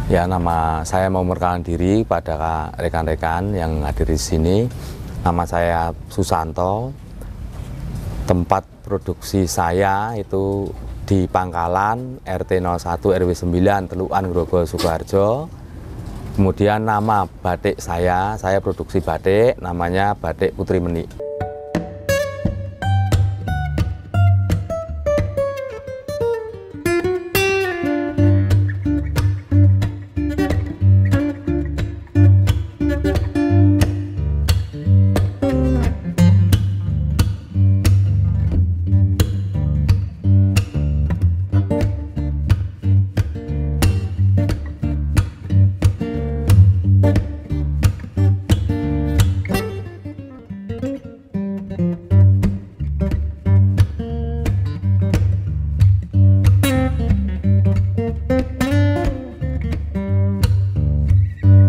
Ya, nama saya mau memperkenalkan diri pada rekan-rekan yang hadir di sini. Nama saya Susanto. Tempat produksi saya itu di Pangkalan RT 01 RW 9 Telukan Grogol Sukoharjo. Kemudian nama batik saya produksi batik, namanya Batik Putri Meni.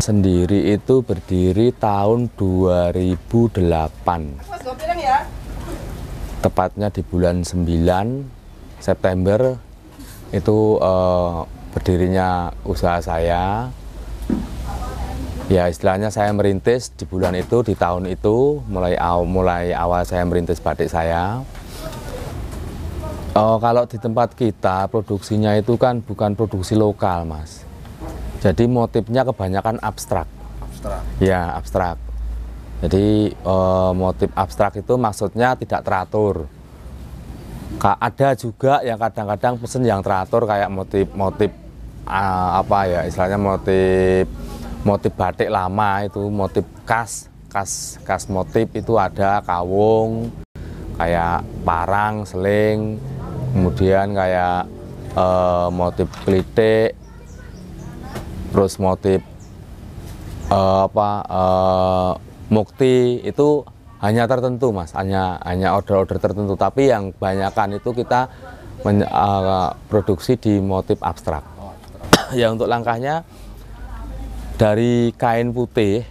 Sendiri itu berdiri tahun 2008, tepatnya di bulan 9 September itu berdirinya usaha saya. Ya, istilahnya saya merintis di bulan itu, di tahun itu, mulai awal saya merintis batik saya. Kalau di tempat kita produksinya itu kan bukan produksi lokal, Mas. Jadi motifnya kebanyakan abstrak. Ya, abstrak. Jadi motif abstrak itu maksudnya tidak teratur. Ada juga yang kadang-kadang pesen yang teratur kayak motif apa ya, istilahnya motif batik lama itu, motif khas motif itu ada kawung, kayak parang, seling, kemudian kayak motif kelitik. Terus motif mukti itu hanya tertentu, Mas, hanya order-order tertentu. Tapi yang kebanyakan itu kita produksi di motif abstrak. Ya, untuk langkahnya dari kain putih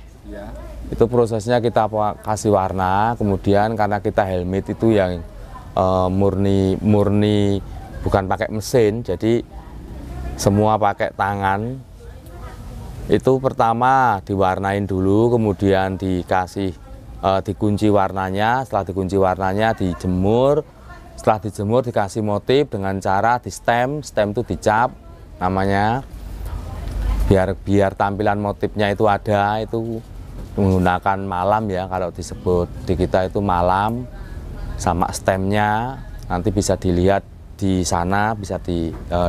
itu prosesnya kita kasih warna, kemudian karena kita helmet itu yang murni bukan pakai mesin, jadi semua pakai tangan. Itu pertama diwarnain dulu, kemudian dikunci warnanya. Setelah dikunci warnanya dijemur. Setelah dijemur dikasih motif dengan cara di stem itu dicap namanya, biar tampilan motifnya itu ada, itu menggunakan malam ya, kalau disebut di kita itu malam sama stemnya. Nanti bisa dilihat di sana, bisa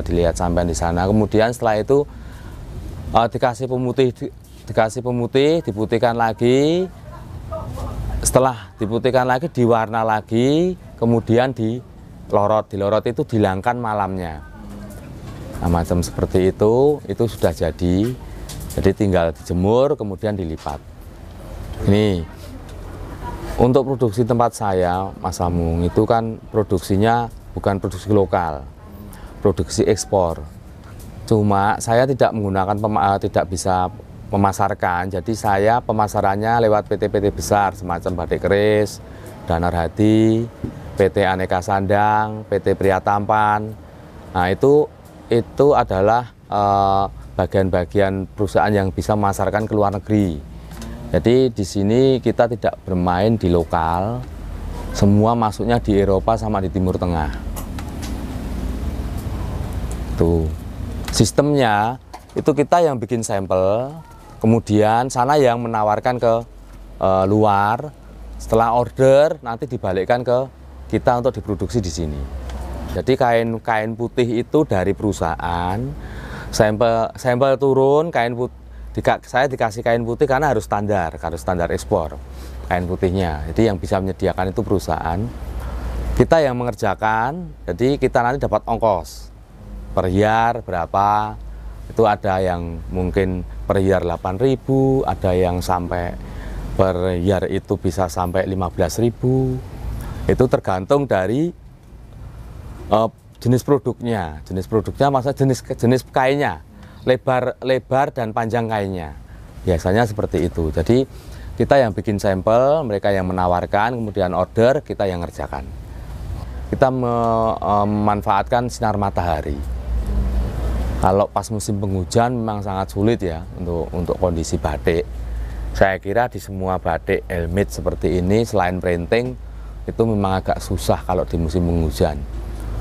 dilihat sampai di sana. Kemudian setelah itu dikasih pemutih, diputihkan lagi. Setelah diputihkan lagi, diwarna lagi, kemudian dilorot itu dihilangkan malamnya. Nah, macam seperti itu sudah jadi tinggal dijemur, kemudian dilipat. Ini untuk produksi tempat saya, Mas Amung, itu kan produksinya bukan produksi lokal, produksi ekspor. Cuma saya tidak tidak bisa memasarkan, jadi saya pemasarannya lewat PT-PT besar semacam Batik Keris, Danar Hadi, PT Aneka Sandang, PT Pria Tampan. Nah, itu adalah bagian-bagian perusahaan yang bisa memasarkan ke luar negeri. Jadi di sini kita tidak bermain di lokal, semua masuknya di Eropa sama di Timur Tengah. Tuh. Sistemnya itu kita yang bikin sampel, kemudian sana yang menawarkan ke luar. Setelah order nanti dibalikkan ke kita untuk diproduksi di sini. Jadi kain putih itu dari perusahaan, sampel turun, saya dikasih kain putih karena harus standar ekspor kain putihnya. Jadi yang bisa menyediakan itu perusahaan, kita yang mengerjakan. Jadi kita nanti dapat ongkos per yard berapa, itu ada yang mungkin per yard 8.000, ada yang sampai per yard itu bisa sampai 15.000. Itu tergantung dari jenis produknya maksudnya jenis kainnya, lebar dan panjang kainnya, biasanya seperti itu. Jadi kita yang bikin sampel, mereka yang menawarkan, kemudian order, kita yang ngerjakan. Kita memanfaatkan sinar matahari. Kalau pas musim penghujan memang sangat sulit ya untuk kondisi batik. Saya kira di semua batik helmet seperti ini selain printing itu memang agak susah kalau di musim penghujan.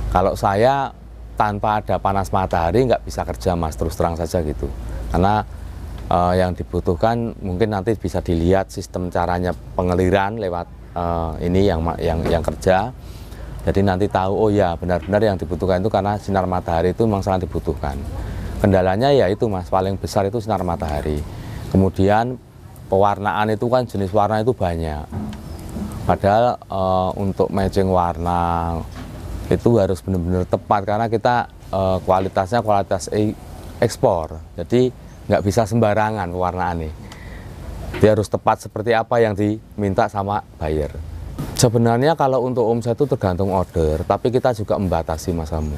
Kalau saya tanpa ada panas matahari nggak bisa kerja Mas, terus terang saja gitu. Karena yang dibutuhkan mungkin nanti bisa dilihat sistem caranya pengeliran lewat ini yang kerja. Jadi nanti tahu, oh ya benar-benar yang dibutuhkan itu karena sinar matahari itu memang sangat dibutuhkan. Kendalanya ya itu Mas, paling besar itu sinar matahari. Kemudian pewarnaan itu kan jenis warna itu banyak. Padahal untuk matching warna itu harus benar-benar tepat karena kita kualitasnya kualitas ekspor. Jadi nggak bisa sembarangan pewarnaannya. Dia harus tepat seperti apa yang diminta sama buyer. Sebenarnya kalau untuk omset itu tergantung order, tapi kita juga membatasi Mas Amu.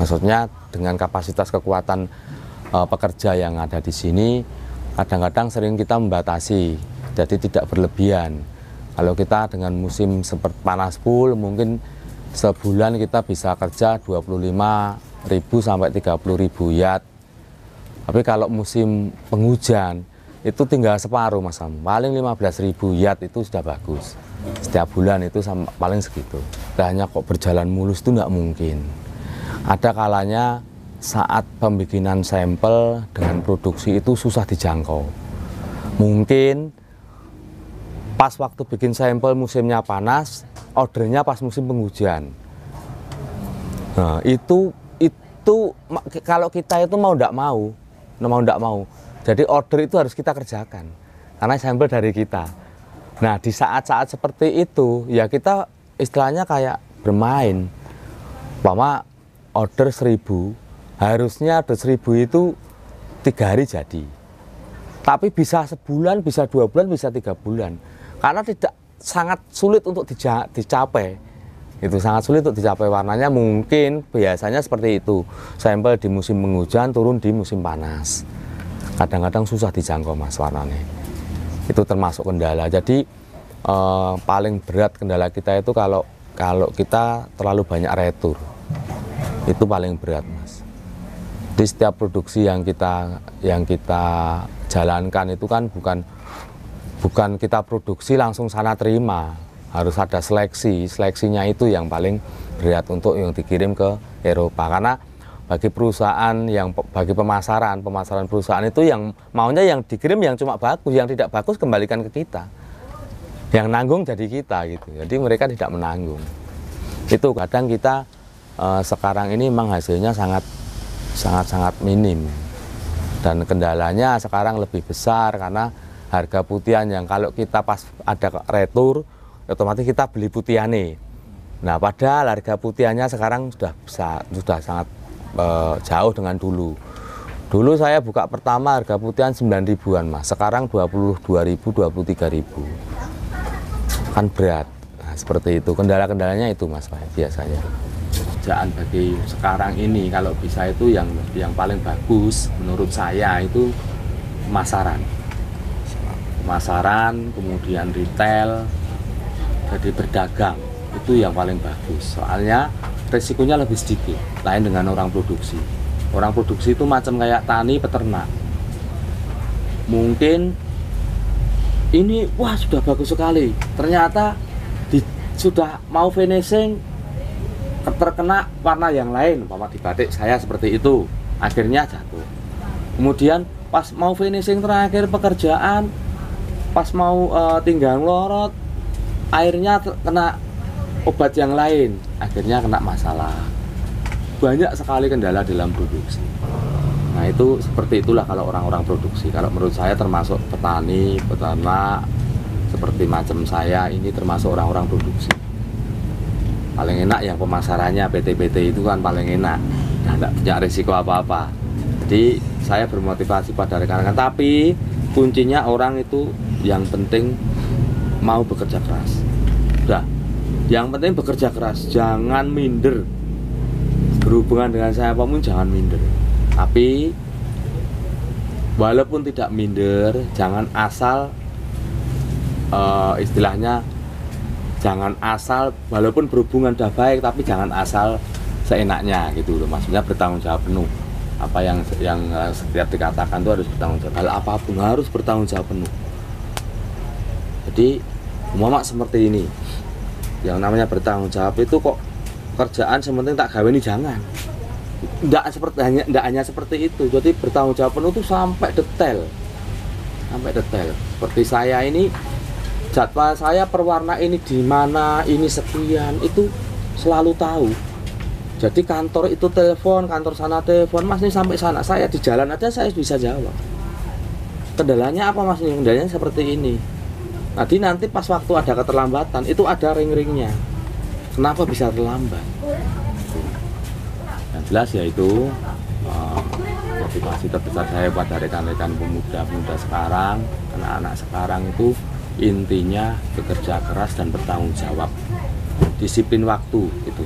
Maksudnya dengan kapasitas kekuatan pekerja yang ada di sini, kadang-kadang sering kita membatasi, jadi tidak berlebihan. Kalau kita dengan musim seperti panas full, mungkin sebulan kita bisa kerja 25.000 sampai 30.000 yard. Tapi kalau musim penghujan, itu tinggal separuh Mas Amu, paling 15.000 yard itu sudah bagus. Setiap bulan itu paling segitu. Hanya kok berjalan mulus itu nggak mungkin. Ada kalanya saat pembikinan sampel dengan produksi itu susah dijangkau. Mungkin pas waktu bikin sampel musimnya panas, ordernya pas musim penghujan. Nah, itu kalau kita itu mau nggak mau. Jadi order itu harus kita kerjakan karena sampel dari kita. Nah di saat-saat seperti itu ya kita istilahnya kayak bermain. Umpama order 1000, harusnya order 1000 itu 3 hari jadi. Tapi bisa sebulan, bisa 2 bulan, bisa 3 bulan. Karena sangat sulit untuk dicapai. Itu sangat sulit untuk dicapai warnanya, mungkin biasanya seperti itu. Sampel di musim penghujan turun di musim panas. Kadang-kadang susah dijangkau Mas warnanya. Itu termasuk kendala. Jadi paling berat kendala kita itu kalau kita terlalu banyak retur. Itu paling berat Mas. Di setiap produksi yang kita jalankan itu kan bukan kita produksi langsung sana terima. Harus ada seleksinya itu yang paling berat untuk yang dikirim ke Eropa. Karena bagi perusahaan bagi pemasaran perusahaan itu yang maunya yang dikirim yang cuma bagus, yang tidak bagus kembalikan ke kita, yang nanggung jadi kita gitu. Jadi mereka tidak menanggung. Itu kadang kita sekarang ini memang hasilnya sangat minim, dan kendalanya sekarang lebih besar karena harga putihan yang kalau kita pas ada retur otomatis kita beli putihannya. Nah padahal harga putihannya sekarang sudah sangat jauh dengan dulu. Dulu saya buka pertama harga putihan 9.000-an Mas, sekarang 22.000, 23.000. Kan berat. Nah, seperti itu. Kendala-kendalanya itu Mas biasanya. Kerjaan bagi sekarang ini kalau bisa itu yang paling bagus menurut saya itu pemasaran, kemudian retail, jadi berdagang itu yang paling bagus. Soalnya resikonya lebih sedikit, lain dengan orang produksi. Orang produksi itu macam kayak tani, peternak. Mungkin ini, wah sudah bagus sekali, ternyata sudah mau finishing, terkena warna yang lain, umpama di batik saya seperti itu, akhirnya jatuh. Kemudian pas mau finishing terakhir pekerjaan, pas mau tinggal lorot, airnya kena obat yang lain, akhirnya kena masalah. Banyak sekali kendala dalam produksi. Nah itu seperti itulah kalau orang-orang produksi. Kalau menurut saya termasuk petani, peternak, seperti macam saya ini termasuk orang-orang produksi. Paling enak yang pemasarannya PT-PT itu kan paling enak, nah, tidak punya risiko apa-apa. Jadi saya bermotivasi pada rekan-rekan, tapi kuncinya orang itu yang penting mau bekerja keras. Udah. Yang penting bekerja keras, jangan minder. Berhubungan dengan siapapun jangan minder. Tapi walaupun tidak minder, jangan asal istilahnya jangan asal, walaupun berhubungan udah baik tapi jangan asal seenaknya gitu loh. Maksudnya bertanggung jawab penuh. apa yang setiap dikatakan itu harus bertanggung jawab. Hal apapun harus bertanggung jawab penuh. Jadi umpama seperti ini, yang namanya bertanggung jawab itu kok kerjaan sementing tak gawe ini, jangan. Tidak hanya seperti itu. Jadi bertanggung jawab penuh itu sampai detail. Seperti saya ini, jadwal saya perwarna ini di mana, ini sekian, itu selalu tahu. Jadi kantor itu telepon, kantor sana telepon, Mas ini sampai sana, saya di jalan aja saya bisa jawab. Kendalanya apa Mas? Kendalanya seperti ini. Nanti pas waktu ada keterlambatan itu ada ring-ringnya. Kenapa bisa terlambat? Yang jelas yaitu motivasi terbesar saya pada rekan-rekan pemuda sekarang, anak-anak sekarang itu intinya bekerja keras dan bertanggung jawab, disiplin waktu itu.